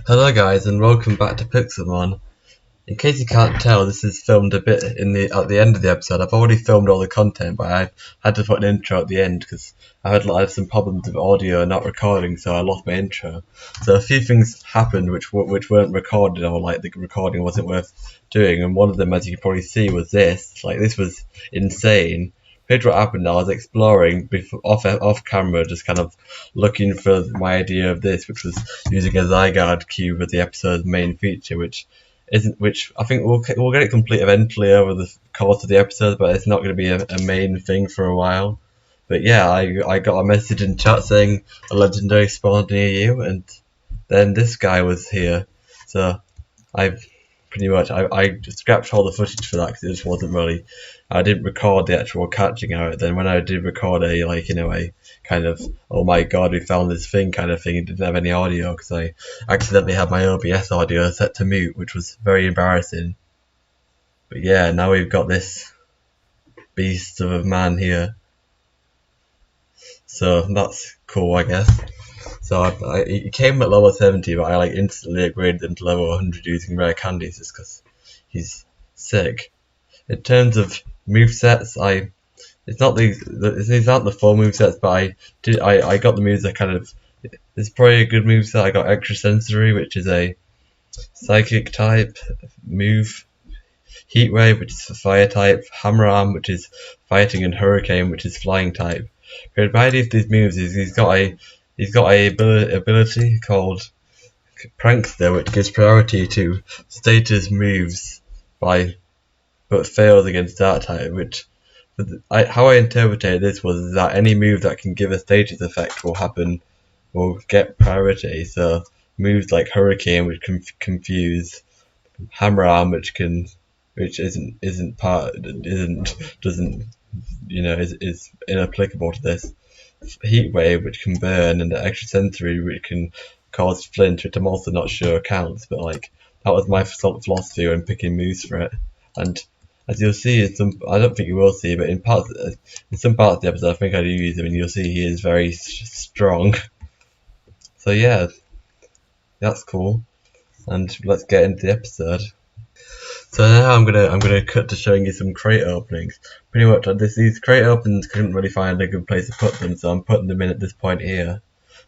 Hello guys and welcome back to Pixelmon. In case you can't tell, this is filmed a bit at the end of the episode. I've already filmed all the content, but I had to put an intro at the end because I had some problems with audio not recording, so I lost my intro. So a few things happened which weren't recorded, or like the recording wasn't worth doing, and one of them, as you can probably see, was this. Like, this was insane. Here's what happened. I was exploring off camera, just kind of looking for my idea of this, which was using a Zygarde cube as the episode's main feature, which I think we'll get it complete eventually over the course of the episode, but it's not going to be a main thing for a while. But yeah, I got a message in chat saying a legendary spawned near you, and then this guy was here, so I've pretty much I scrapped all the footage for that because it just wasn't really. I didn't record the actual catching out. Then when I did record a kind of, oh my god, we found this thing kind of thing, it didn't have any audio because I accidentally had my OBS audio set to mute, which was very embarrassing. But yeah, now we've got this beast of a man here, so that's cool, I guess. So he came at level 70, but I instantly upgraded him to level 100 using rare candies just because he's sick. In terms of movesets, it's not these aren't the full movesets, but I got the moves that kind of, it's probably a good moveset. I got Extrasensory, which is a psychic type move, Heat Wave, which is for fire type, Hammer Arm, which is fighting, and Hurricane, which is flying type. The advantage of these moves is he's got a ability called Prankster, which gives priority to status moves but fails against Dark type. Which how I interpreted this was that any move that can give a status effect will get priority. So moves like Hurricane, which can confuse, Hammer Arm, which isn't part doesn't is inapplicable to this. Heat Wave, which can burn, and Extrasensory, which can cause flinch, which I'm also not sure counts, but that was my philosophy when picking moves for it. And as you'll see, I don't think you will see, but in some parts of the episode, I think I do use him, and you'll see he is very strong. So yeah, that's cool. And let's get into the episode. So now I'm gonna cut to showing you some crate openings. Pretty much, these crate openings couldn't really find a good place to put them, so I'm putting them in at this point here.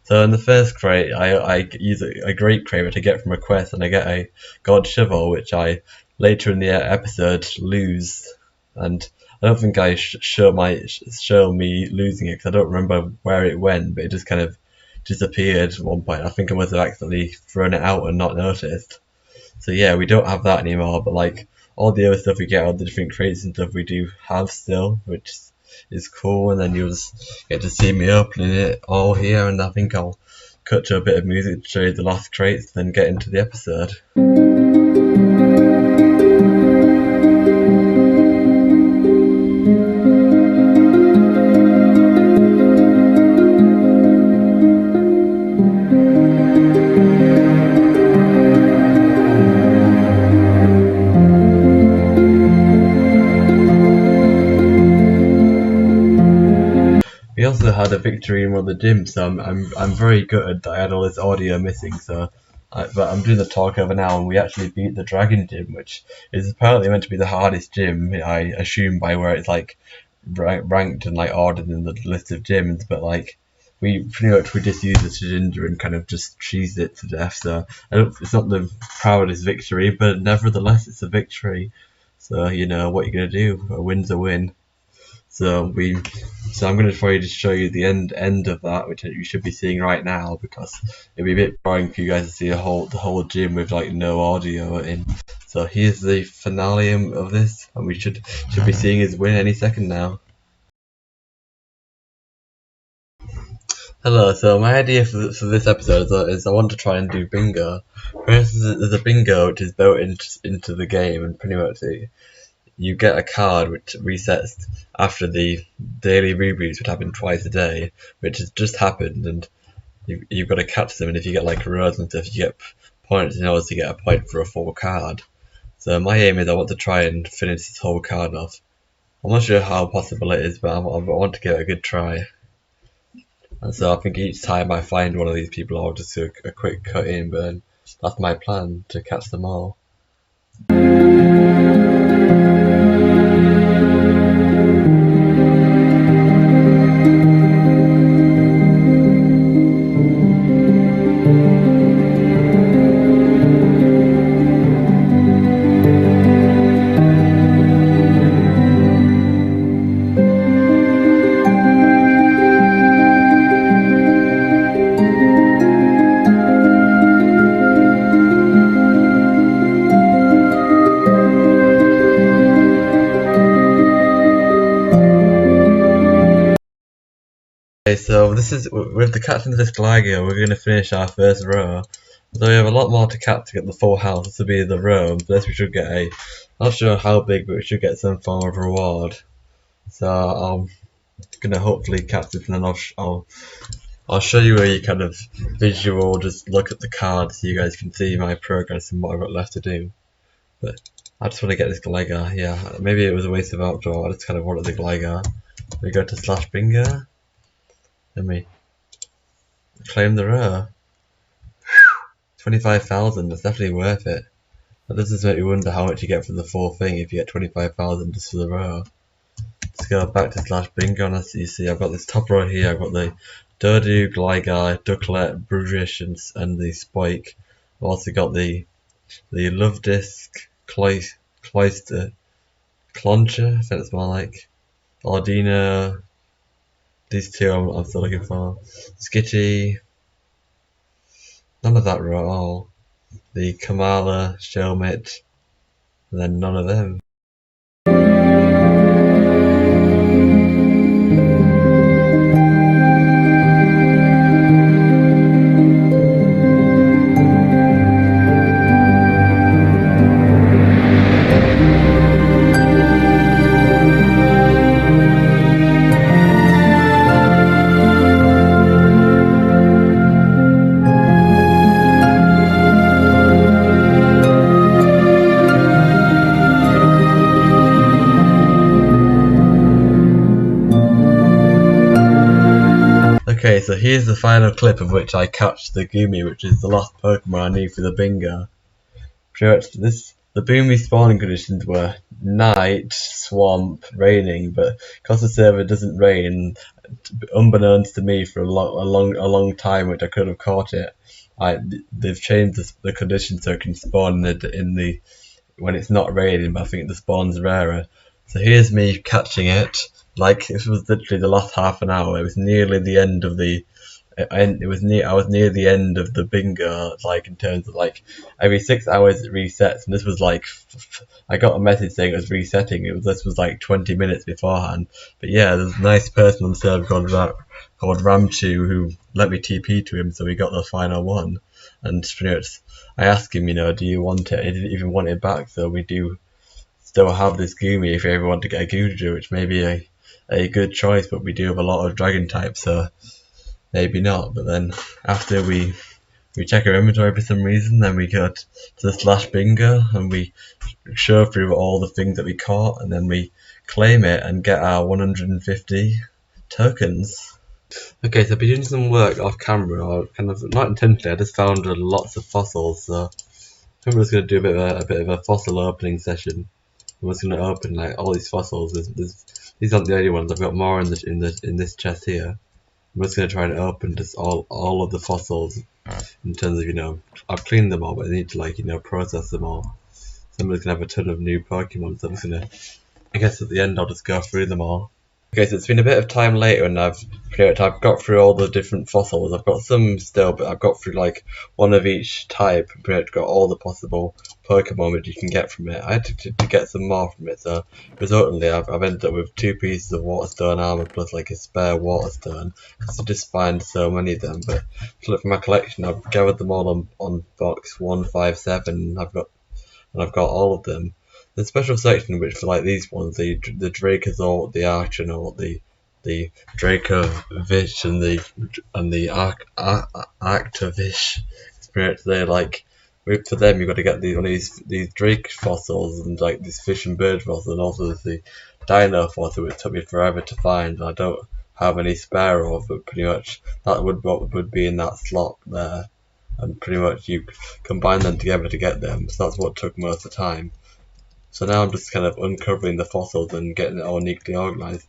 So in the first crate, I use a great crate which I get from a quest, and I get a God Shovel, which I later in the episode lose, and I don't think I show me losing it because I don't remember where it went, but it just kind of disappeared at one point. I think I must have accidentally thrown it out and not noticed. So yeah, we don't have that anymore, but all the other stuff we get, all the different crates and stuff we do have still, which is cool. And then you'll just get to see me opening it all here, and I think I'll cut to a bit of music to show you the last crates, then get into the episode. We also had a victory in one of the gyms, so I'm very gutted that I had all this audio missing. But I'm doing the talkover now, and we actually beat the Dragon Gym, which is apparently meant to be the hardest gym. I assume by where it's ranked and ordered in the list of gyms. But we just used the Shedinja and kind of just cheesed it to death. So it's not the proudest victory, but nevertheless it's a victory. So you know what you're gonna do. A win's a win. So I'm going to try to show you the end of that, which you should be seeing right now, because it'd be a bit boring for you guys to see the whole gym with no audio in. So here's the finale of this, and we should be seeing his win any second now. Hello, so my idea for this episode is I want to try and do bingo. First, there's a bingo which is built into the game, and pretty much you get a card which resets after the daily reboots, which happen twice a day, which has just happened, and you've got to catch them, and if you get rows and stuff, you get points in order to get a point for a full card. So my aim is I want to try and finish this whole card off. I'm not sure how possible it is, but I want to give it a good try. And so I think each time I find one of these people, I'll just do a quick cut in, but then that's my plan, to catch them all. Okay, so this is with the catching of this glider, we're going to finish our first row. So we have a lot more to catch to get the full house. This will be the row. But this we should get a, not sure how big, but we should get some form of reward. So I'm gonna hopefully catch this, and then I'll show you a kind of visual. Just look at the card so you guys can see my progress and what I've got left to do. But I just want to get this glider. Yeah, maybe it was a waste of outdoor. I just kind of wanted the glider. We go to slash bingo. Then we claim the row. 25,000, that's definitely worth it. That does just make me wonder how much you get for the full thing if you get 25,000 just for the row. Let's go back to slash bingo, and as you see, I've got this top row here. I've got the Dodo, Gligar, Ducklet, Brutish, and the Spike. I've also got the Love Disc, Cloyster, Cloncher, I think it's more like, Ardina. These two I'm still looking for. Skitty. None of that row at all. The Kamala, Shelmet, and then none of them. Okay, so here's the final clip of which I catch the Goomy, which is the last Pokemon I need for the bingo. Pretty much the Boomy spawning conditions were night, swamp, raining, but because the server doesn't rain, unbeknownst to me for a long time, which I could have caught it, they've changed the conditions so it can spawn in the when it's not raining, but I think the spawn's rarer. So here's me catching it. Like, this was literally the last half an hour. It was nearly the end of the. I was near the end of the bingo. Like, in terms of like every 6 hours it resets, and this was like I got a message saying it was resetting. This was like 20 minutes beforehand. But yeah, there's a nice person on the server called Ramchu who let me TP to him, so we got the final one. And pretty much, I asked him, do you want it? He didn't even want it back, so we do still have this Goomy if you ever want to get a Gudra, which may be a good choice, but we do have a lot of dragon types, so maybe not. But then after we check our inventory for some reason, then we go to the slash bingo and we show through all the things that we caught, and then we claim it and get our 150 tokens. Okay, so I've been doing some work off camera, or kind of not intentionally. I just found lots of fossils, so I'm just going to do a bit of a fossil opening session. I'm just going to open like all these fossils. These aren't the only ones. I've got more in this chest here. I'm just going to try and open just all of the fossils in terms of, I've cleaned them all, but I need to process them all. So I'm just going to have a ton of new Pokemon, so I'm just going to, I guess at the end I'll just go through them all. Okay, so it's been a bit of time later, and I've got through all the different fossils. I've got some still, but I've got through like one of each type, and pretty much got all the possible Pokemon that you can get from it. I had to get some more from it, so resultantly I've ended up with 2 pieces of Waterstone armor plus like a spare Waterstone, because I just find so many of them. But to look for my collection, I've gathered them all on box 157, and I've got all of them. There's a special section which for like these ones, the Dracozolt, the Archanaut, the Dracovish, and the Arctovish spirits. They're like, for them you've got to get these Drake fossils and like these fish and bird fossils, and also there's the Dino fossil which took me forever to find. I don't have any spare of, but pretty much that would be in that slot there. and pretty much you combine them together to get them. So that's what took most of the time. So now I'm just kind of uncovering the fossils and getting it all neatly organised.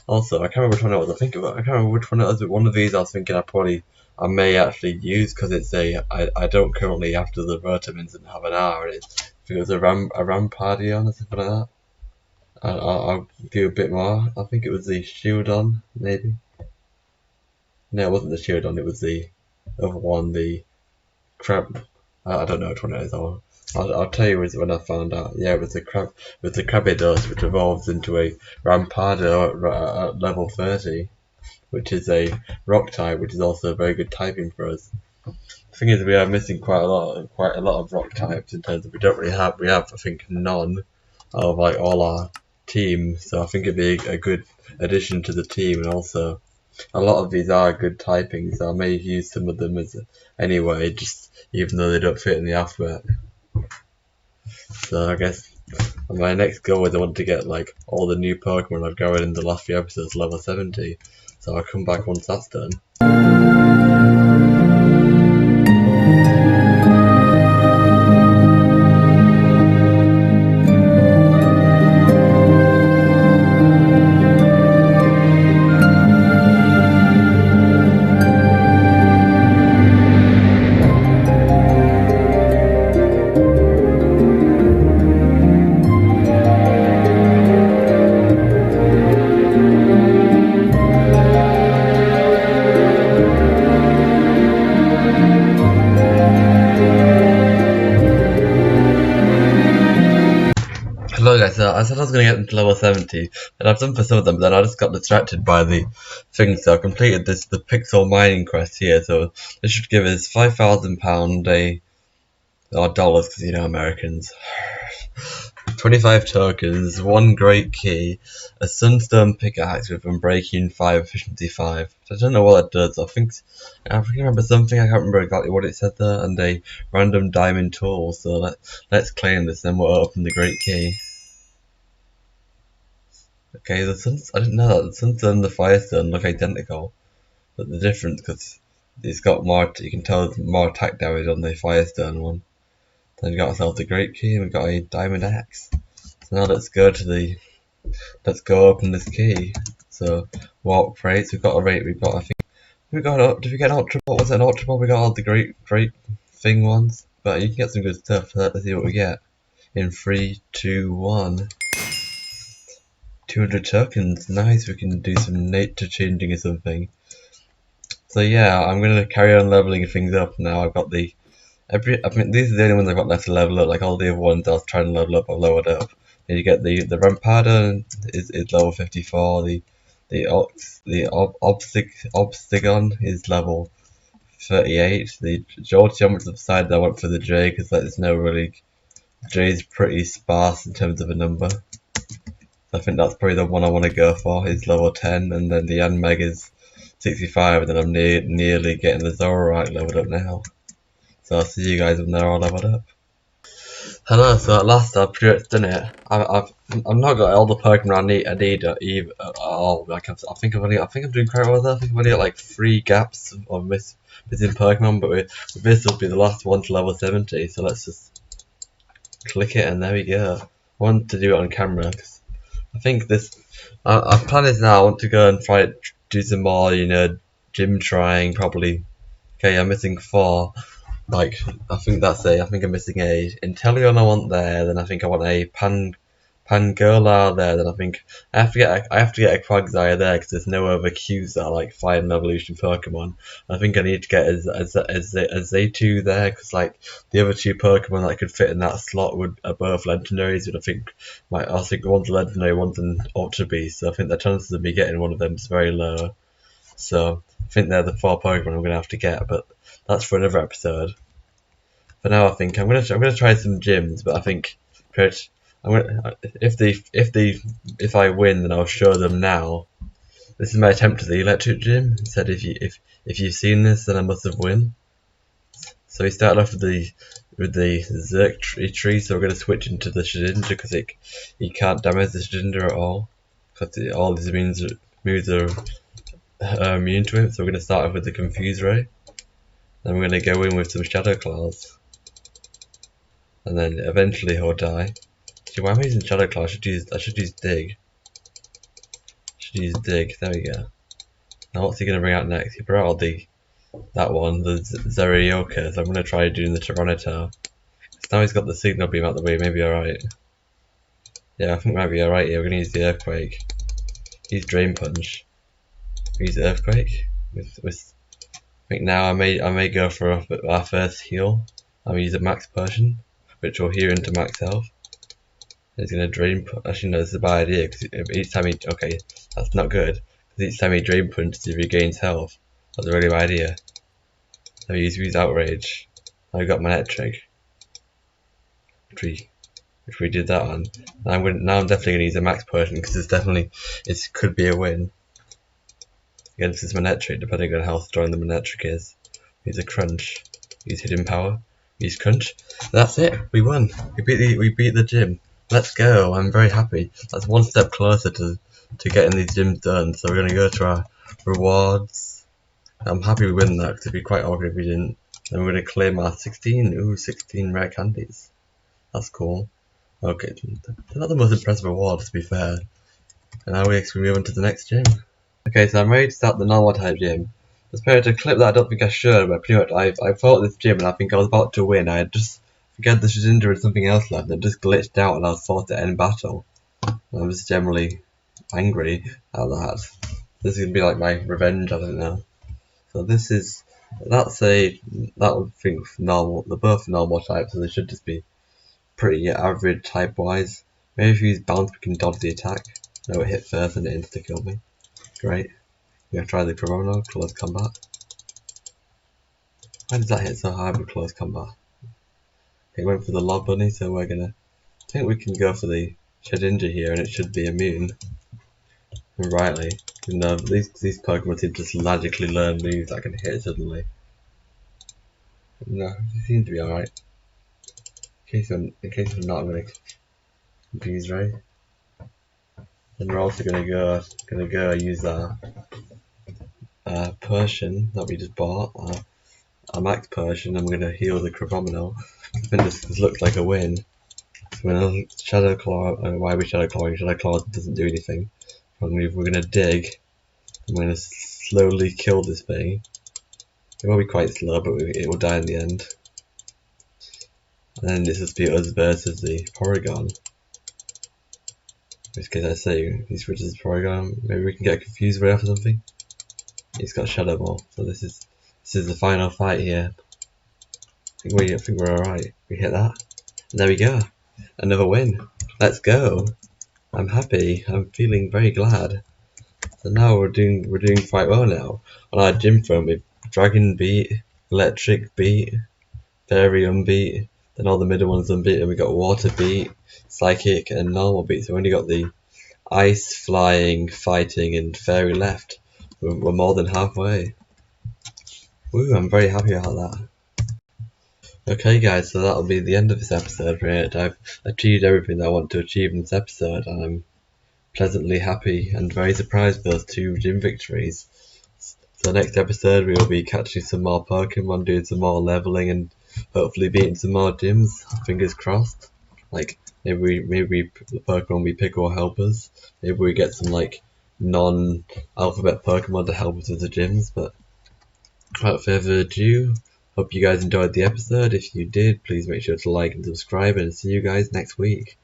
Also, I can't remember which one it was. I can't remember which one it was. But one of these I was thinking I may actually use because it's I don't currently after the vitamins and have an R. And I think it was a Rampardion or something like that. I'll do a bit more. I think it was the Shieldon, maybe. No, it wasn't the Shieldon. It was the other one, the crab. I don't know which one it is. I'll tell you when I found out. Yeah, it was the crab. It was the Crabidus, which evolves into a Rampardo at level 30, which is a rock type, which is also a very good typing for us. The thing is, we are missing quite a lot of rock types in terms of we have I think none of like all our team. So I think it'd be a good addition to the team, and also a lot of these are good typing, so I may use some of them as anyway, just even though they don't fit in the alphabet. So I guess my next goal is I want to get like all the new Pokemon I've gathered in the last few episodes level 70. So I'll come back once that's done. Hello guys, so I said I was going to get them to level 70, and I've done for some of them, but then I just got distracted by the thing, so I completed the Pixel mining quest here, so this should give us £5,000 or dollars, because you know Americans, 25 tokens, 1 great key, a sunstone pickaxe with unbreaking 5, efficiency 5, so I don't know what that does. I think I remember something, I can't remember exactly what it said there, and a random diamond tool, so let's claim this, then we'll open the great key. Okay, I didn't know that the Sunstone and the Firestone look identical, but the difference, because it's got more, you can tell there's more attack damage on the Firestone one. Then we got ourselves the Great Key and we got a Diamond Axe. So now let's go open this key. So warp crates, we've got a rate, I think, did we get an Ultrabook? Was it an Ultrabook? We got all the great thing ones, but you can get some good stuff. Let's see what we get in 3, 2, 1. 200 tokens, nice, we can do some nature changing or something. So yeah, I'm going to carry on leveling things up now. I've got these are the only ones I've got left to level up, like all the other ones I was trying to level up, I've lowered up. And you get the Rampardo is level 54, the Obstagon is level 38, the Jolteon decided I went for the J because there's no really, J is pretty sparse in terms of a number. I think that's probably the one I want to go for, is level 10, and then the Yanmeg is 65, and then I'm nearly getting the Zorite leveled up now. So I'll see you guys when they're all leveled up. Hello, so at last I've pretty much done it. I've not got all the Pokemon I need at all. Like I think I'm doing quite well there. I think I've only got like 3 gaps of missing Pokemon, but with this will be the last one to level 70. So let's just click it, and there we go. I want to do it on camera because I think our plan is now I want to go and do some more, gym trying probably. Okay, I'm missing 4. Like, I think I'm missing a Inteleon I want there, then I think I want a Pangolin there, then I think I have to get a Quagsire there because there's no other Qs that are like Fire and Evolution Pokemon. I think I need to get a Z2 there because like the other 2 Pokemon that could fit in that slot are both legendaries, but I think one's a legendary, one's an Ultra Beast, so I think the chances of me getting one of them is very low. So I think they're the 4 Pokemon I'm gonna have to get, but that's for another episode. For now, I think I'm gonna try some gyms, but I think if I win, then I'll show them now. This is my attempt at the electric gym. It said if you've seen this, then I must have won. So we started off with the Zerk tree, so we're gonna switch into the Shedinja because he can't damage the Shedinja at all, because all his moves are immune to it. So we're gonna start off with the Confuse Ray. Then we're gonna go in with some shadow claws. And then eventually he'll die. See, why am I using shadow claw? I should use dig. There we go. Now what's he gonna bring out next? He brought out that one, the Zerioka, so I'm gonna try doing the Tyranitar. Now he's got the signal beam out the way, maybe alright. Yeah, I think we might be alright here. We're gonna use the Earthquake. Use Drain Punch. Use Earthquake. I think now I may go for our first heal. I'll use a Max Potion, which will heal into max health. He's gonna Drain Punch. Actually no, this is a bad idea, because each time he... Okay, that's not good. Because each time he Drain Punches he regains health. That's a really bad idea. So use Outrage. Now we got Manectric. Which we did that on. Now I'm definitely gonna use a Max Potion because it could be a win against this Manectric, depending on how strong the Manectric is. Use a Crunch. Use Hidden Power. Use Crunch. That's it. We won. We beat the gym. Let's go. I'm very happy. That's one step closer to getting these gyms done. So we're gonna go to our rewards. I'm happy we win that because it'd be quite awkward if we didn't. And we're gonna claim our 16 rare candies. That's cool. Okay, they're not the most impressive awards to be fair. And now we move on to the next gym. Okay, so I'm ready to start the normal type gym. There's probably a clip that I don't think I should, but pretty much I fought this gym and I think I was about to win. I had just forgot this was injured and something else left, and it just glitched out and I was forced to end battle. I was generally angry at that. This is gonna be like my revenge, I don't know. So that's normal. They're both normal types, so they should just be pretty average type wise. Maybe if we use bounce we can dodge the attack. No, it hit first and it insta killed me. Great. We're gonna try the Corona, close combat. Why does that hit so hard with close combat? It went for the Lob Bunny, so I think we can go for the Shedinja here and it should be immune. And rightly. You know, these Pokemon seem to just magically learn moves that can hit suddenly. No, they seem to be alright. In case I'm not, I'm gonna confuse Ray. Then we're also gonna go use our Persian that we just bought, our Max Persian, and we're gonna heal the Cravomino. I think this looks like a win. So we're gonna Shadow Claw. Why are we Shadow Clawing? Shadow Claw doesn't do anything. We're gonna dig. And we're gonna slowly kill this thing. It will be quite slow, but it will die in the end. And then this will be us versus the Porygon. In which case I say he switches to Porygon. Maybe we can get confused right after something. He's got Shadow Ball, so this is the final fight here. I think we're alright. We hit that. And there we go. Another win. Let's go. I'm happy. I'm feeling very glad. So now we're doing quite well now. On our gym phone we've Dragon Beat, Electric Beat, Fairy Unbeat, then all the middle ones unbeaten. We got Water Beat, Psychic and Normal Beat. So we only got the Ice, Flying, Fighting and Fairy left. We're more than halfway. Woo, I'm very happy about that. Okay guys, so that'll be the end of this episode, right? I've achieved everything that I want to achieve in this episode and I'm pleasantly happy and very surprised with those 2 gym victories. So next episode we will be catching some more Pokemon, doing some more leveling and hopefully beating some more gyms, fingers crossed. Like maybe the Pokemon we pick will help us. Maybe we get some like non-alphabet Pokemon to help us with the gyms, but without further ado, hope you guys enjoyed the episode. If you did, please make sure to like and subscribe and see you guys next week.